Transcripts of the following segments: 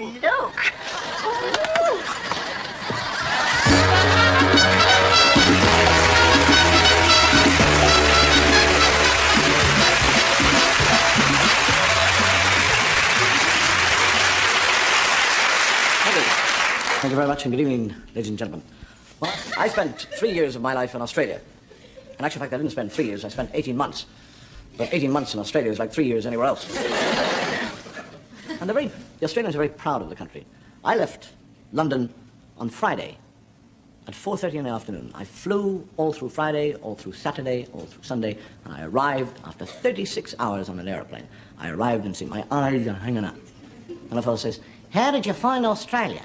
look. Thank you very much, and good evening, ladies and gentlemen. Well, I spent 3 years of my life in Australia. In actual fact, I didn't spend 3 years, I spent 18 months. But 18 months in Australia is like 3 years anywhere else. And the Australians are very proud of the country. I left London on Friday at 4:30 in the afternoon. I flew all through Friday, all through Saturday, all through Sunday, and I arrived after 36 hours on an airplane. I arrived and see my eyes are hanging out. And a fellow says, "How did you find Australia?"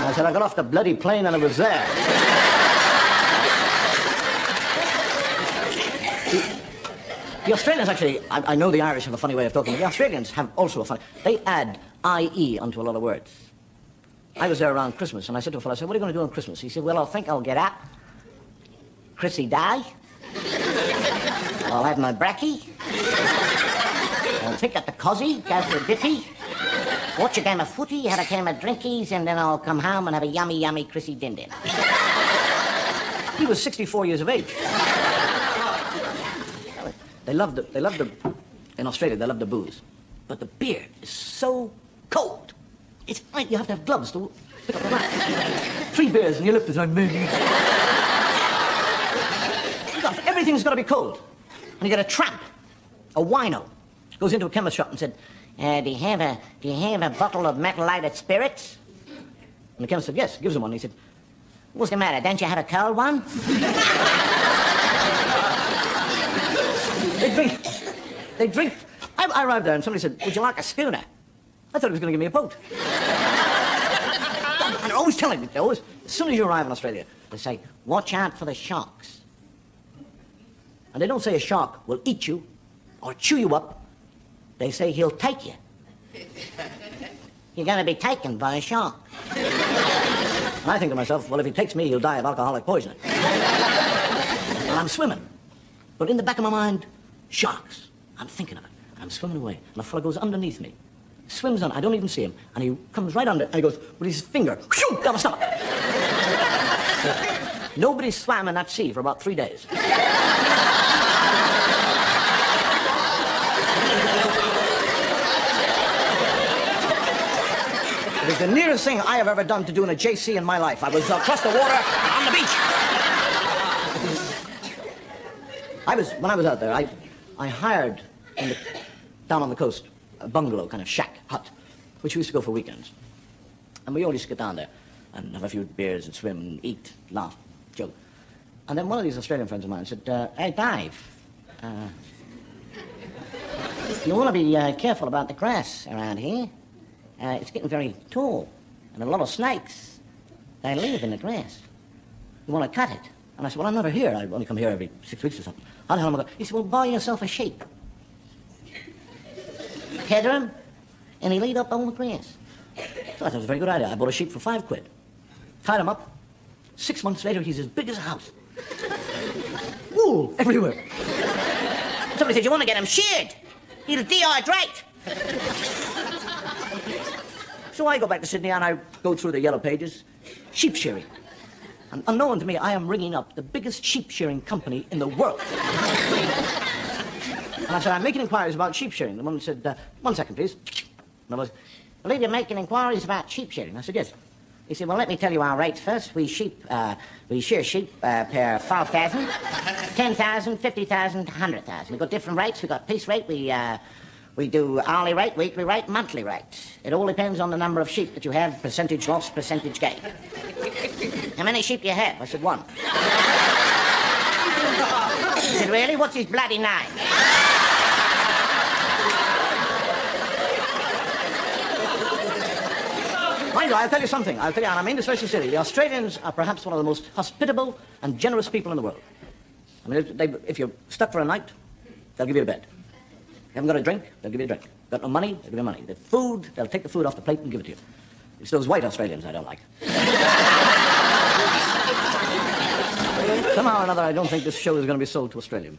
I said, "I got off the bloody plane and it was there." The Australians actually, I know the Irish have a funny way of talking, but the Australians have also a funny, they add IE onto a lot of words. I was there around Christmas, and I said to a fellow, I said, "What are you going to do on Christmas?" He said, "Well, I think I'll get up, Chrissy Day, I'll have my brekkie, I'll pick up the cozzy, go for a dippy, watch a game of footy, have a game of drinkies, and then I'll come home and have a yummy, yummy Chrissy Din Din." He was 64 years of age. In Australia, they love the booze. But the beer is so cold. It's like you have to have gloves to pick up the rat. 3 beers and your lip is like, everything's got to be cold. And you get a tramp, a wino, goes into a chemist shop and said, do you have a bottle of methylated spirits?" And the chemist said, "Yes," gives him one. He said, "What's the matter? Don't you have a cold one?" They drink. I arrived there and somebody said, "Would you like a schooner?" I thought he was going to give me a boat. And they're always telling me, as soon as you arrive in Australia, they say, "Watch out for the sharks." And they don't say a shark will eat you or chew you up. They say he'll take you. You're going to be taken by a shark. And I think to myself, well, if he takes me, he'll die of alcoholic poisoning. And I'm swimming. But in the back of my mind, sharks. I'm thinking of it. I'm swimming away. And a fellow goes underneath me. Swims on. I don't even see him. And he comes right under. And he goes with his finger. Whoosh, down my stomach. Nobody swam in that sea for about 3 days. It was the nearest thing I have ever done to doing a JC in my life. I was across the water on the beach. When I was out there, I hired down on the coast a bungalow, kind of shack, hut, which we used to go for weekends. And we all used to get down there and have a few beers and swim and eat, laugh, joke. And then one of these Australian friends of mine said, "Hey, Dave, you want to be careful about the grass around here. It's getting very tall, and a lot of snakes, they live in the grass. You want to cut it?" And I said, "Well, I'm never here. I only come here every 6 weeks or something. How the hell am I going?" He said, "Well, buy yourself a sheep. Tether him, and he'll eat up all the grass." So I thought it was a very good idea. I bought a sheep for £5. Tied him up. 6 months later, he's as big as a house. Wool everywhere. Somebody said, "You want to get him sheared? He'll dehydrate." So I go back to Sydney and I go through the yellow pages. Sheep shearing. And unknown to me, I am ringing up the biggest sheep shearing company in the world. And I said, "I'm making inquiries about sheep shearing." The woman said, "1 second, please." And I was, "I believe you're making inquiries about sheep shearing." I said, "Yes." He said, "Well, let me tell you our rates first. We shear sheep per 5,000, 10,000, 50,000, 100,000. We've got different rates. We've got piece rate. We do hourly rate, weekly rate, monthly rate. It all depends on the number of sheep that you have, percentage loss, percentage gain." "How many sheep do you have?" I said, "1. He said, "Really? What's his bloody name?" Mind you, I'll tell you something. I'll tell you, and I mean this very sincerely. The Australians are perhaps one of the most hospitable and generous people in the world. I mean, if you're stuck for a night, they'll give you a bed. You haven't got a drink, they'll give you a drink. Got no money, they'll give you money. The food, they'll take the food off the plate and give it to you. It's those white Australians I don't like. Somehow or another, I don't think this show is going to be sold to Australia.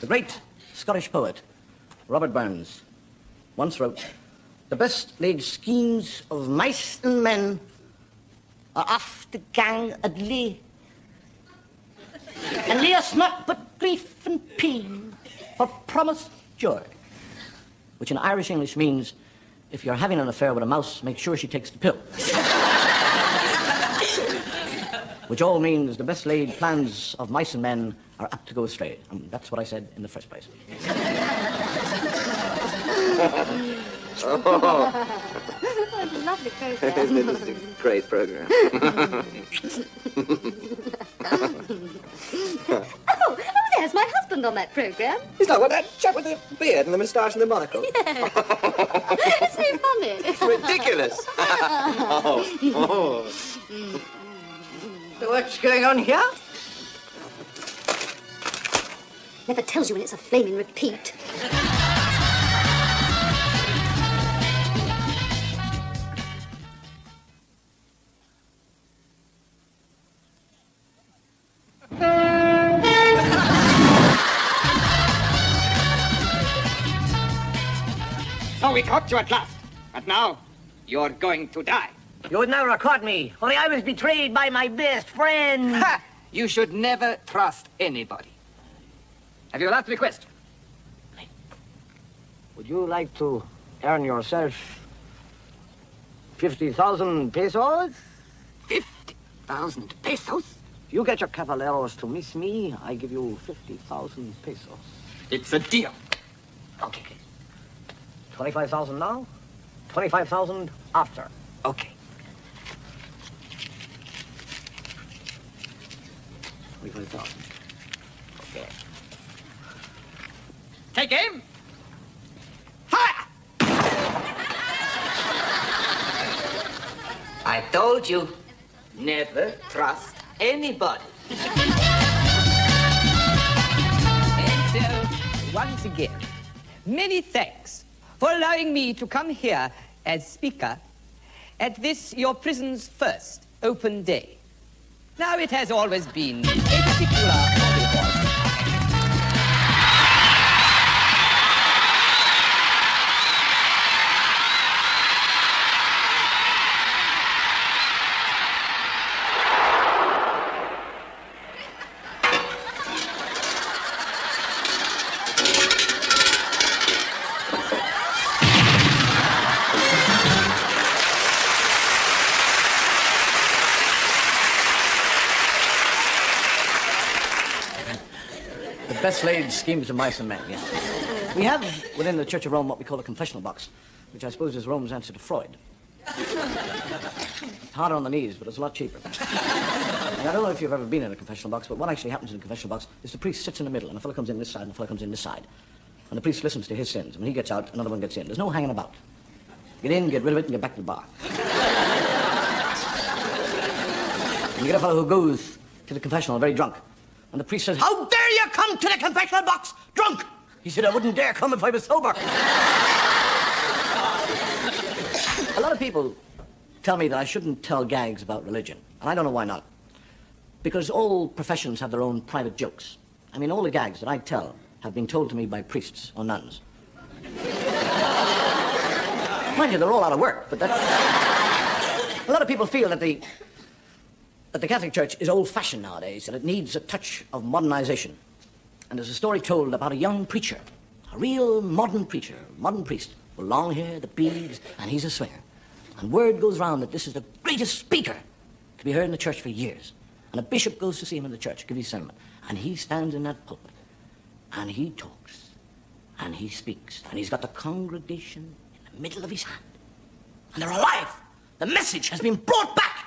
The great Scottish poet, Robert Burns once wrote, "The best laid schemes of mice and men are oft the gang at lay. And lay us not but grief and pain for promised joy." Which in Irish English means, if you're having an affair with a mouse, make sure she takes the pill. Which all means the best laid plans of mice and men are apt to go astray. And that's what I said in the first place. Oh. That's a lovely program. It is a great program. Oh, there's my husband on that program. He's not what, that chap with the beard and the moustache and the monocle? Yeah. It's so funny. It's ridiculous. Oh. So what's going on here? Never tells you when it's a flaming repeat. So we caught you at last. But now, you're going to die. You would never have caught me, only I was betrayed by my best friend. Ha! You should never trust anybody. Have you a last request? Would you like to earn yourself 50,000 pesos? 50,000 pesos? If you get your caballeros to miss me, I give you 50,000 pesos. It's a deal. Okay. 25,000 now, 25,000 after. Okay. 25,000. Okay. Take aim. Fire! I told you, never trust anybody. And so, once again, many thanks for allowing me to come here as speaker at this, your prison's first open day. Now, it has always been a particular hobby horse. The best laid schemes of mice and men, yes. We have within the Church of Rome what we call a confessional box, which I suppose is Rome's answer to Freud. It's harder on the knees, but it's a lot cheaper. And I don't know if you've ever been in a confessional box, but what actually happens in a confessional box is the priest sits in the middle, and a fellow comes in this side, and a fellow comes in this side. And the priest listens to his sins. When he gets out, another one gets in. There's no hanging about. Get in, get rid of it, and get back to the bar. And you get a fellow who goes to the confessional very drunk. And the priest says, "How dare you come to the confessional box drunk?" He said, "I wouldn't dare come if I was sober." A lot of people tell me that I shouldn't tell gags about religion. And I don't know why not. Because all professions have their own private jokes. I mean, all the gags that I tell have been told to me by priests or nuns. Mind you, they're all out of work, but that's... A lot of people feel that the Catholic Church is old-fashioned nowadays, and it needs a touch of modernization. And there's a story told about a young preacher, a real modern preacher, modern priest, with long hair, the beads, and he's a swinger. And word goes round that this is the greatest speaker to be heard in the church for years. And a bishop goes to see him in the church, give his sermon, and he stands in that pulpit, and he talks, and he speaks, and he's got the congregation in the middle of his hand. And they're alive. The message has been brought back.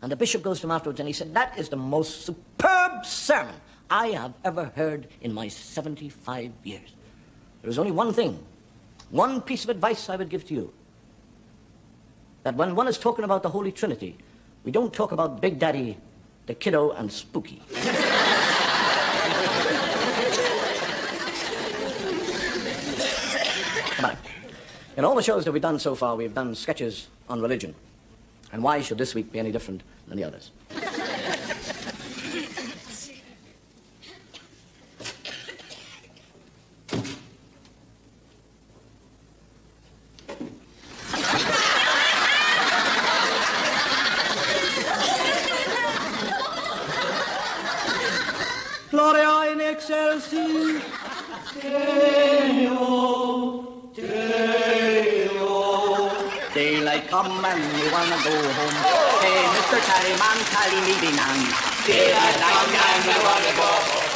And the bishop goes to him afterwards and he said, "That is the most superb sermon I have ever heard in my 75 years. There is only one thing, one piece of advice I would give to you. That when one is talking about the Holy Trinity, we don't talk about Big Daddy, the Kiddo, and Spooky." Come on. In all the shows that we've done so far, we've done sketches on religion. And why should this week be any different than the others? in excelsis Daylight come and we wanna go home. Hey, Mr. Tallyman, tally me the nan. Daylight come and we wanna go home.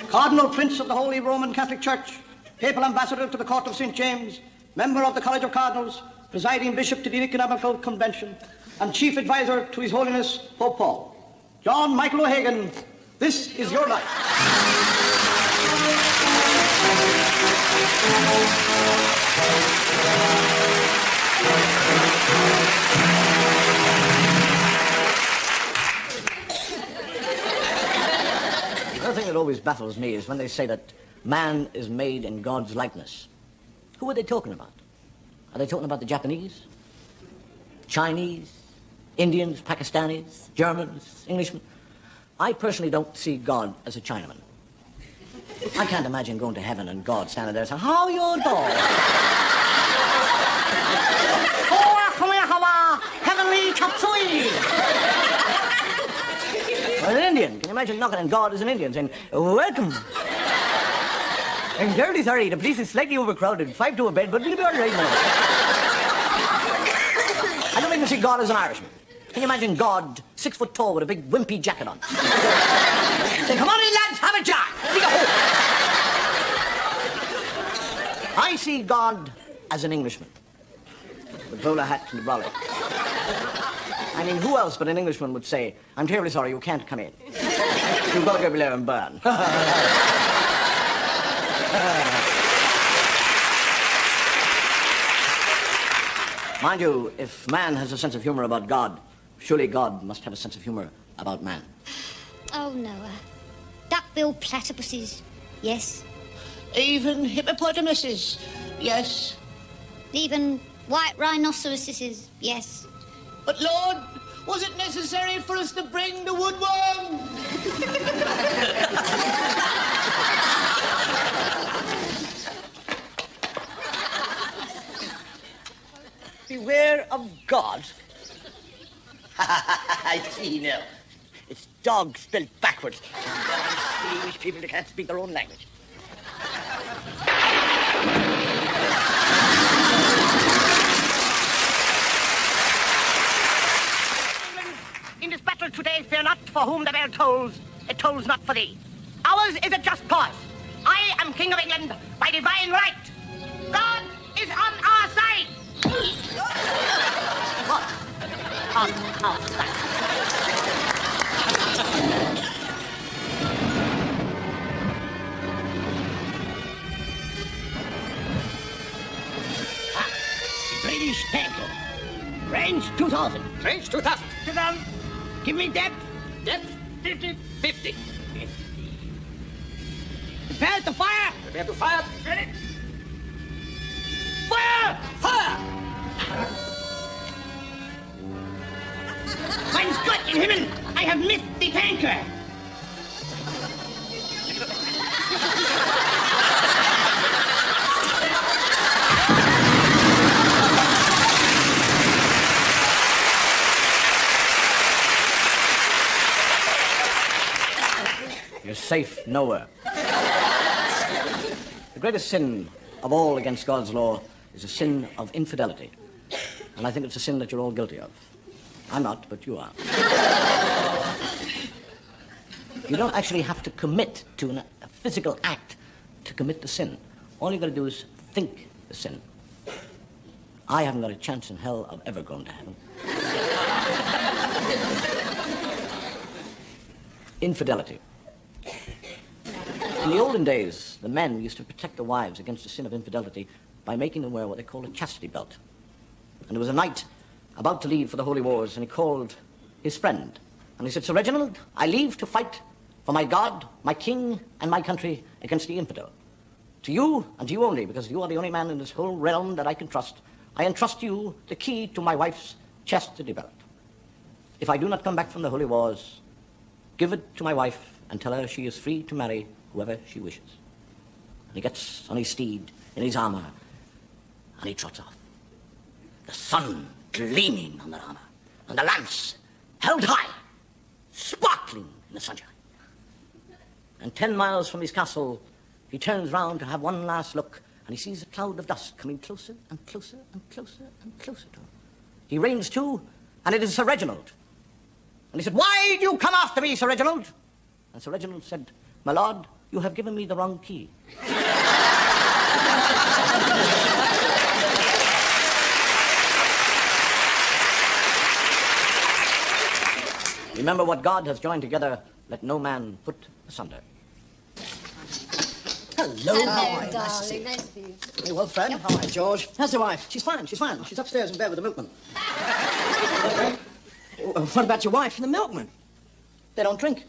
Cardinal Prince of the Holy Roman Catholic Church, Papal Ambassador to the Court of St. James, Member of the College of Cardinals, Presiding Bishop to the Economical Convention, and Chief Advisor to His Holiness Pope Paul. John Michael O'Hagan, this is your life. The other thing that always baffles me is when they say that man is made in God's likeness. Who are they talking about? Are they talking about the Japanese? Chinese? Indians? Pakistanis? Germans? Englishmen? I personally don't see God as a Chinaman. I can't imagine going to heaven and God standing there saying, "How you doing?" Heavenly chop suey. Or an Indian. Can you imagine knocking on God as an Indian saying, "Welcome. In 30:30, the police is slightly overcrowded. 5 to a bed, but we'll be all right now." I don't even see God as an Irishman. Can you imagine God 6 foot tall with a big wimpy jacket on? Say, "Come on in, lads, have a jack. Dig a hole." I see God as an Englishman. The bowler hat and the brolly. I mean, who else but an Englishman would say, "I'm terribly sorry, you can't come in. You've got to go below and burn." Mind you, if man has a sense of humor about God, surely God must have a sense of humor about man. Oh, Noah. Duck-billed platypuses, yes. Even hippopotamuses, yes. Even white rhinoceroses, yes. But Lord, was it necessary for us to bring the woodworm? Beware of God? I see now. It's dog spelled backwards. English people that can't speak their own language. In this battle today, fear not for whom the bell tolls. It tolls not for thee. Ours is a just cause. I am King of England by divine right. God is on our side. What? On our side. British tanker. Range 2,000. Range 2,000. Sit down. Give me depth. Depth 50. 50. Prepare to fire. Prepare to fire. Ready? Fire! Fire! Mein Gott in Himmel! I have missed the tanker! You're safe nowhere. The greatest sin of all against God's law is a sin of infidelity. And I think it's a sin that you're all guilty of. I'm not, but you are. You don't actually have to commit to a physical act to commit the sin. All you've got to do is think the sin. I haven't got a chance in hell of ever going to heaven. Infidelity. In the olden days, the men used to protect their wives against the sin of infidelity by making them wear what they called a chastity belt. And there was a knight about to leave for the holy wars, and he called his friend. And he said, "Sir Reginald, I leave to fight for my God, my king, and my country against the infidel. To you, and to you only, because you are the only man in this whole realm that I can trust, I entrust you the key to my wife's chastity belt. If I do not come back from the holy wars, give it to my wife and tell her she is free to marry whoever she wishes." And he gets on his steed, in his armor, and he trots off. The sun gleaming on the armor, and the lance held high, sparkling in the sunshine. And 10 miles from his castle, he turns round to have one last look, and he sees a cloud of dust coming closer and closer and closer and closer to him. He reins to, and it is Sir Reginald. And he said, "Why do you come after me, Sir Reginald?" And Sir Reginald said, "My lord, you have given me the wrong key." Remember, what God has joined together, let no man put asunder. Hello, Hello, nice to see darling. you. Nice to see you. Hey, well, friend, how are you, George? How's the wife? She's fine, she's fine. She's upstairs in bed with the milkman. What about your wife and the milkman? They don't drink.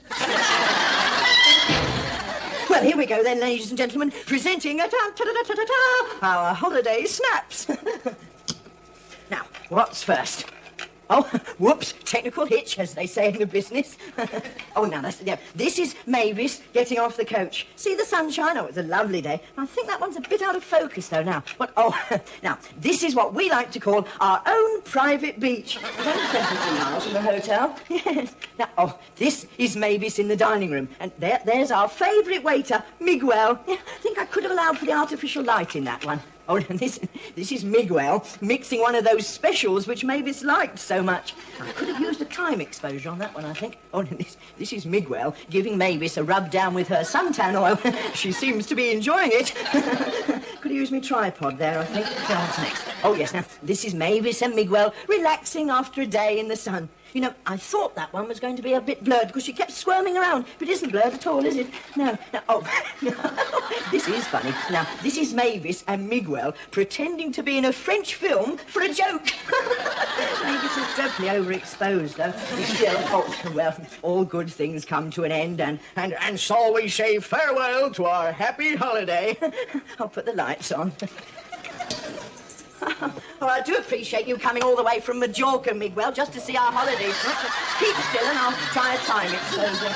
Well, here we go then, ladies and gentlemen, presenting our holiday snaps. Now, what's first? Oh, whoops, technical hitch, as they say in the business. Oh, now, this is Mavis getting off the coach. See the sunshine? Oh, it's a lovely day. I think that one's a bit out of focus, though, now. What? Oh, now, this is what we like to call our own private beach. It's only 23 miles from the hotel. Yes. Now, oh, this is Mavis in the dining room. And there's our favourite waiter, Miguel. Yeah, I think I could have allowed for the artificial light in that one. Oh, and this is Miguel mixing one of those specials which Mavis liked so much. I could have used a time exposure on that one, I think. Oh, and this is Miguel giving Mavis a rub down with her suntan oil. She seems to be enjoying it. Could have used my tripod there, I think. Now, what's next? Oh, yes, now, this is Mavis and Miguel relaxing after a day in the sun. You know, I thought that one was going to be a bit blurred because she kept squirming around, but it isn't blurred at all, is it? No. Oh, this is funny. Now, this is Mavis and Miguel pretending to be in a French film for a joke. Mavis is dreadfully overexposed, though. Still, oh, well, all good things come to an end, and so we say farewell to our happy holiday. I'll put the lights on. Oh, I do appreciate you coming all the way from Majorca, Miguel, just to see our holiday. Keep still and I'll try a time exposure.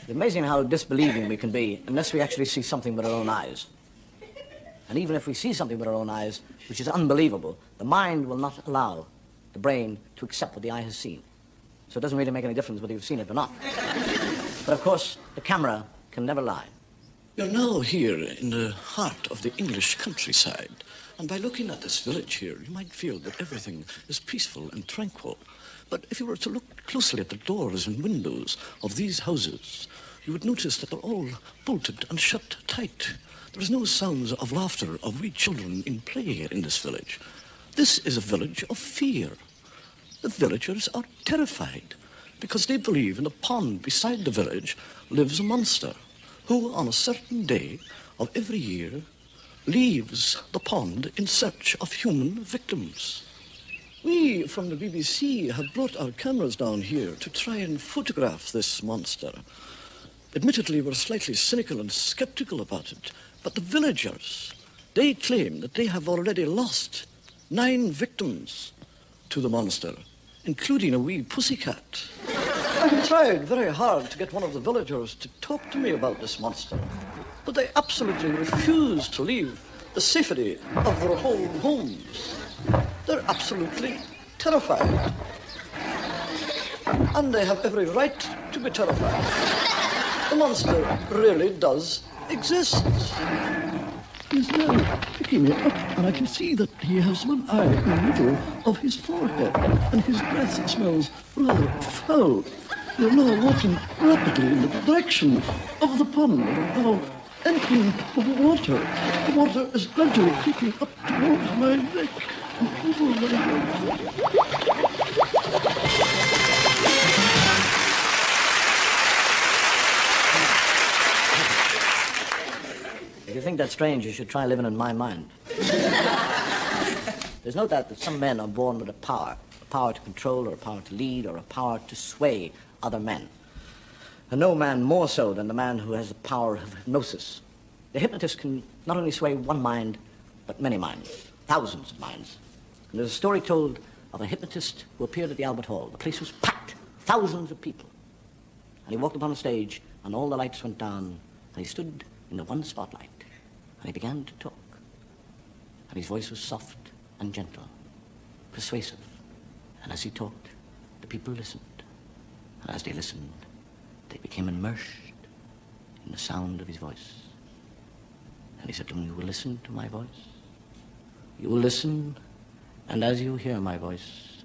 It's amazing how disbelieving we can be unless we actually see something with our own eyes. And even if we see something with our own eyes, which is unbelievable, the mind will not allow the brain to accept what the eye has seen. So it doesn't really make any difference whether you've seen it or not. But of course, the camera can never lie. You're now here in the heart of the English countryside. And by looking at this village here, you might feel that everything is peaceful and tranquil. But if you were to look closely at the doors and windows of these houses, you would notice that they're all bolted and shut tight. There is no sounds of laughter of wee children in play in this village. This is a village of fear. The villagers are terrified because they believe in the pond beside the village lives a monster who, on a certain day of every year, leaves the pond in search of human victims. We from the BBC have brought our cameras down here to try and photograph this monster. Admittedly, we're slightly cynical and skeptical about it, but the villagers, they claim that they have already lost 9 victims to the monster, including a wee pussycat. I tried very hard to get one of the villagers to talk to me about this monster, but they absolutely refuse to leave the safety of their own homes. They're absolutely terrified. And they have every right to be terrified. The monster really does exist. He's now picking me up, and I can see that he has one eye in the middle of his forehead, and his breath smells rather foul. We're now walking rapidly in the direction of the pond, now entering the water. The water is gradually creeping up towards my neck and over my head. If you think that's strange, you should try living in my mind. There's no doubt that some men are born with a power to control, or a power to lead, or a power to sway other men. And no man more so than the man who has the power of hypnosis. The hypnotist can not only sway one mind, but many minds, thousands of minds. And there's a story told of a hypnotist who appeared at the Albert Hall. The place was packed, thousands of people. And he walked upon the stage, and all the lights went down, and he stood in the one spotlight, and he began to talk. And his voice was soft and gentle, persuasive. And as he talked, the people listened. And as they listened, they became immersed in the sound of his voice. And he said to them, you will listen to my voice. You will listen, and as you hear my voice,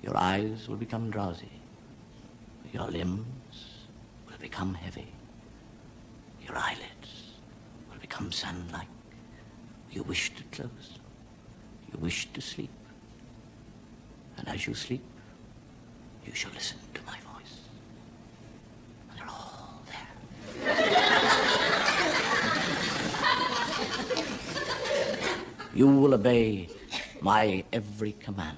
your eyes will become drowsy. Your limbs will become heavy. Your eyelids will become sand-like. You wish to close. You wish to sleep. And as you sleep, you shall listen to my voice. And they're all there. You will obey my every command.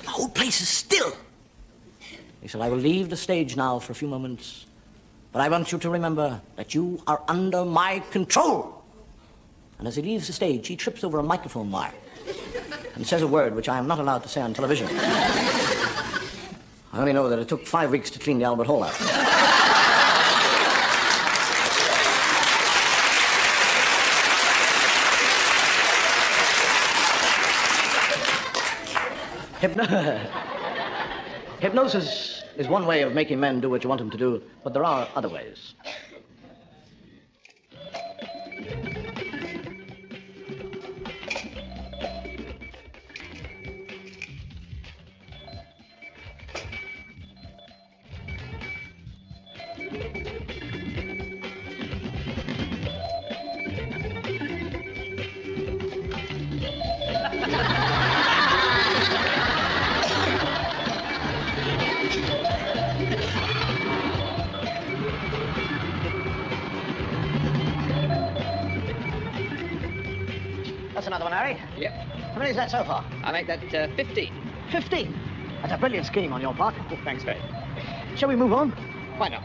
The whole place is still. He said, I will leave the stage now for a few moments, but I want you to remember that you are under my control. And as he leaves the stage, he trips over a microphone wire and says a word which I am not allowed to say on television. I only know that it took 5 weeks to clean the Albert Hall out. Hypnosis is one way of making men do what you want them to do, but there are other ways. That's another one, Harry. Yep. How many is that so far? I make that 15. 15? That's a brilliant scheme on your part. Oh, thanks very much. Shall we move on? Why not?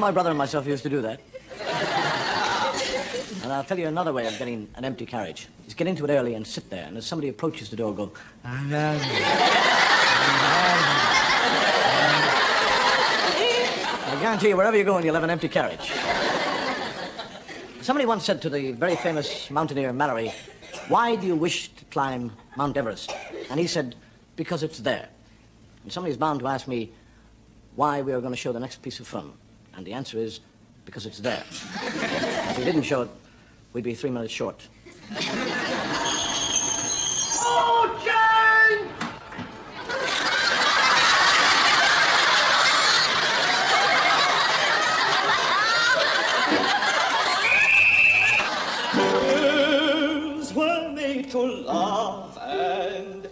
my brother and myself used to do that. And I'll tell you another way of getting an empty carriage. Is get into it early and sit there, and as somebody approaches the door, go... I guarantee you, wherever you go, you'll have an empty carriage. Somebody once said to the very famous mountaineer Mallory, "Why do you wish to climb Mount Everest?" And he said, "Because it's there." And somebody's bound to ask me why we are going to show the next piece of film. And the answer is, because it's there. If we didn't show it, we'd be 3 minutes short. Oh, Jane! Words were made to laugh and...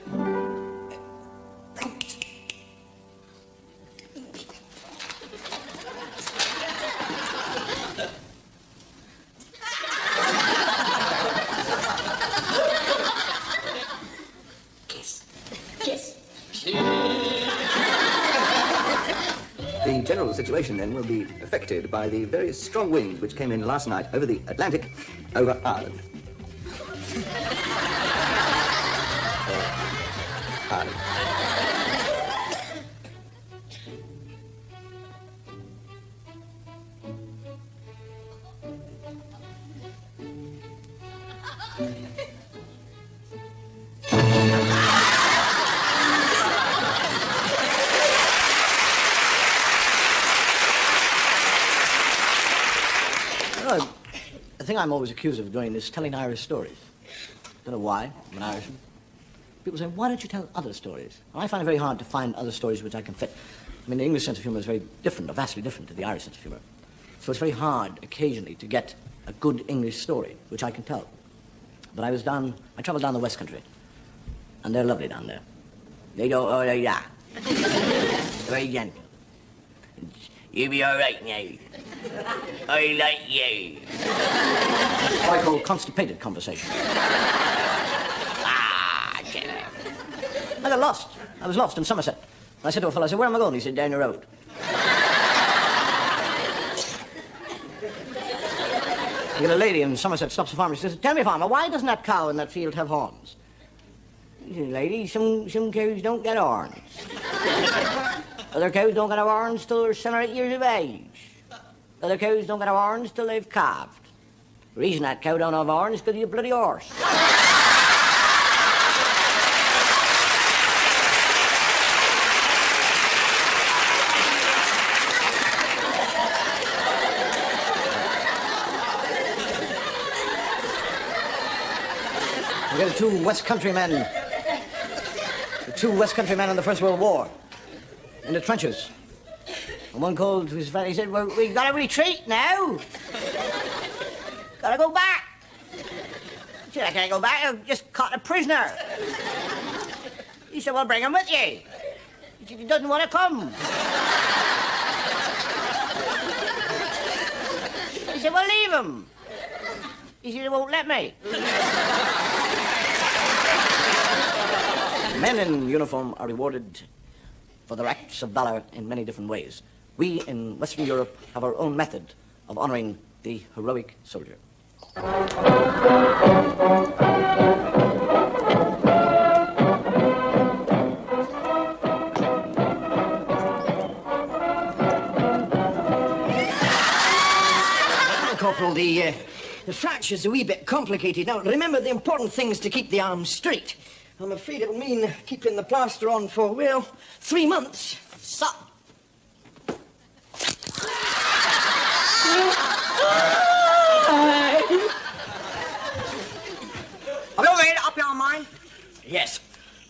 The general situation, then, will be affected by the very strong winds which came in last night over the Atlantic, over Ireland. Ireland. The thing I'm always accused of doing is telling Irish stories. Don't know why. I'm an Irishman. People say, "Why don't you tell other stories?" Well, I find it very hard to find other stories which I can fit. I mean, the English sense of humor is very different, or vastly different to the Irish sense of humor. So it's very hard, occasionally, to get a good English story, which I can tell. But I traveled down the West Country, and they're lovely down there. They don't, yeah. Very gentle. You'll be all right now. I like you. What I call constipated conversation. I got lost. I was lost in Somerset. And I said to a fellow, I said, "Where am I going?" He said, "Down the road." You get a lady in Somerset stops a farmer. She says, "Tell me, farmer, why doesn't that cow in that field have horns?" He says, "Lady, some cows don't get horns. Other cows don't get horns till they're 7 or 8 years of age. Other cows don't get horns till they've calved. The reason that cow don't have horns is because he's a bloody horse." We got the two West Country men in the First World War in the trenches. And one called to his friend, he said, "Well, we've got to retreat now. Gotta go back." He said, "I can't go back, I've just caught a prisoner." He said, "Well, bring him with you." He said, "He doesn't want to come." He said, "Well, leave him." He said, "He won't let me." Men in uniform are rewarded for their acts of valor in many different ways. We in Western Europe have our own method of honoring the heroic soldier. Corporal, the fracture's a wee bit complicated. Now, remember, the important thing is to keep the arm straight. I'm afraid it'll mean keeping the plaster on for, well, 3 months. Stop. Have you made up your mind? Yes,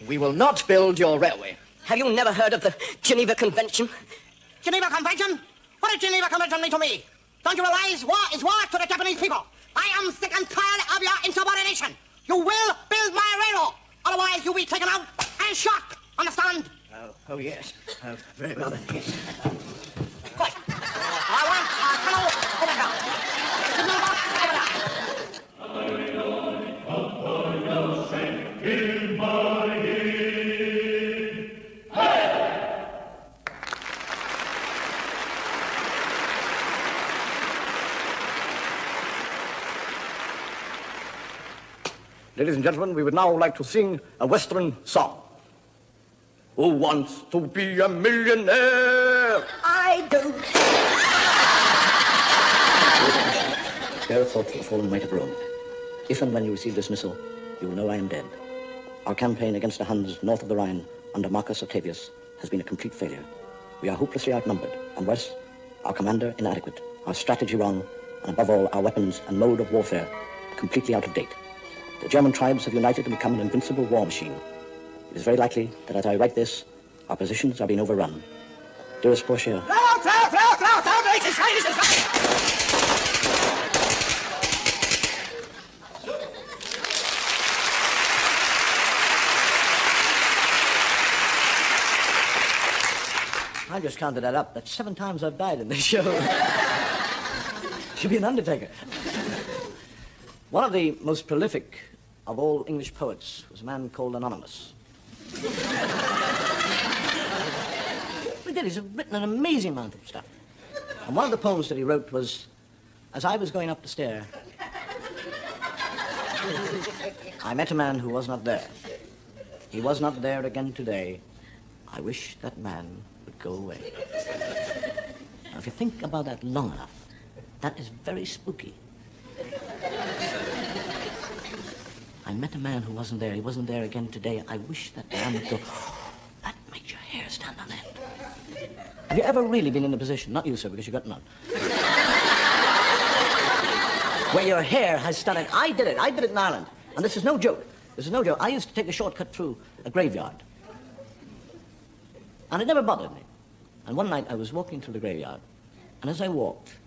we will not build your railway. Have you never heard of the Geneva Convention? Geneva Convention? What does Geneva Convention mean to me? Don't you realize war is war to the Japanese people? I am sick and tired of your insubordination. You will build my railroad. Otherwise, you'll be taken out and shot. Understand? Oh, yes. Very well, then, yes. Good. I want a tunnel over here. Signal box over there. Ladies and gentlemen, we would now like to sing a Western song. Who wants to be a millionaire? I do. Spare a thought for the fallen might of Rome. If and when you receive this missile, you will know I am dead. Our campaign against the Huns north of the Rhine under Marcus Octavius has been a complete failure. We are hopelessly outnumbered, and worse, our commander inadequate, our strategy wrong, and above all, our weapons and mode of warfare completely out of date. The German tribes have united to become an invincible war machine. It is very likely that as I write this, our positions are being overrun. Dearest Portia, I just counted that up. That's 7 times I've died in this show. Should be an undertaker. One of the most prolific of all English poets was a man called Anonymous. He did. He's written an amazing amount of stuff. And one of the poems that he wrote was, as I was going up the stair, I met a man who was not there. He was not there again today. I wish that man would go away. Now, if you think about that long enough, that is very spooky. I met a man who wasn't there. He wasn't there again today. I wish that man would go. That made your hair stand on end. Have you ever really been in a position, not you, sir, because you got none, where your hair has stood on end? I did it in Ireland. And this is no joke. This is no joke. I used to take a shortcut through a graveyard. And it never bothered me. And one night I was walking through the graveyard, and as I walked,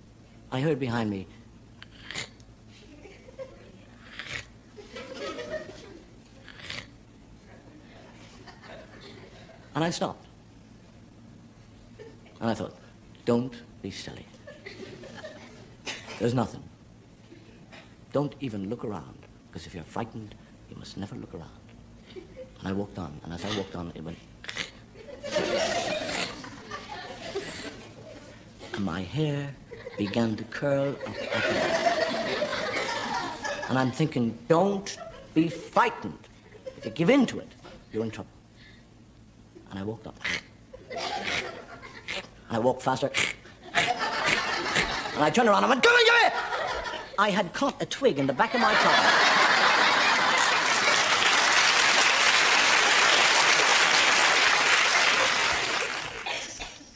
I heard behind me, and I stopped. And I thought, don't be silly. There's nothing. Don't even look around, because if you're frightened, you must never look around. And I walked on, and as I walked on, it went, and my hair began to curl up. And I'm thinking, don't be frightened. If you give in to it, you're in trouble. And I walked up. And I walked faster. And I turned around and went, come here! I had caught a twig in the back of my car.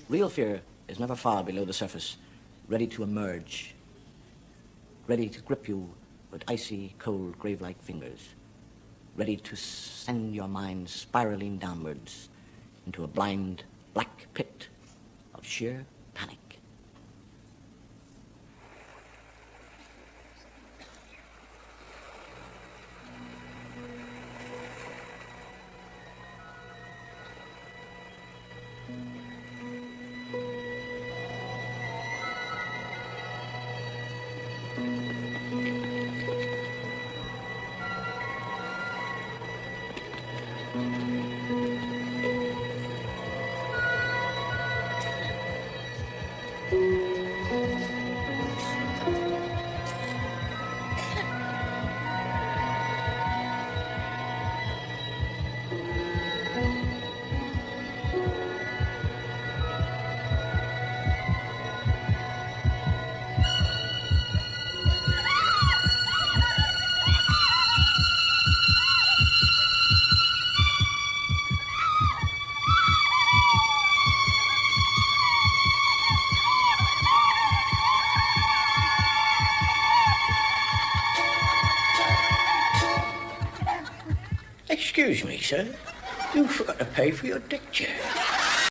Real fear is never far below the surface, ready to emerge, ready to grip you with icy, cold, grave-like fingers, ready to send your mind spiraling downwards into a blind, black pit of sheer panic. Excuse me, sir. You forgot to pay for your deck chair.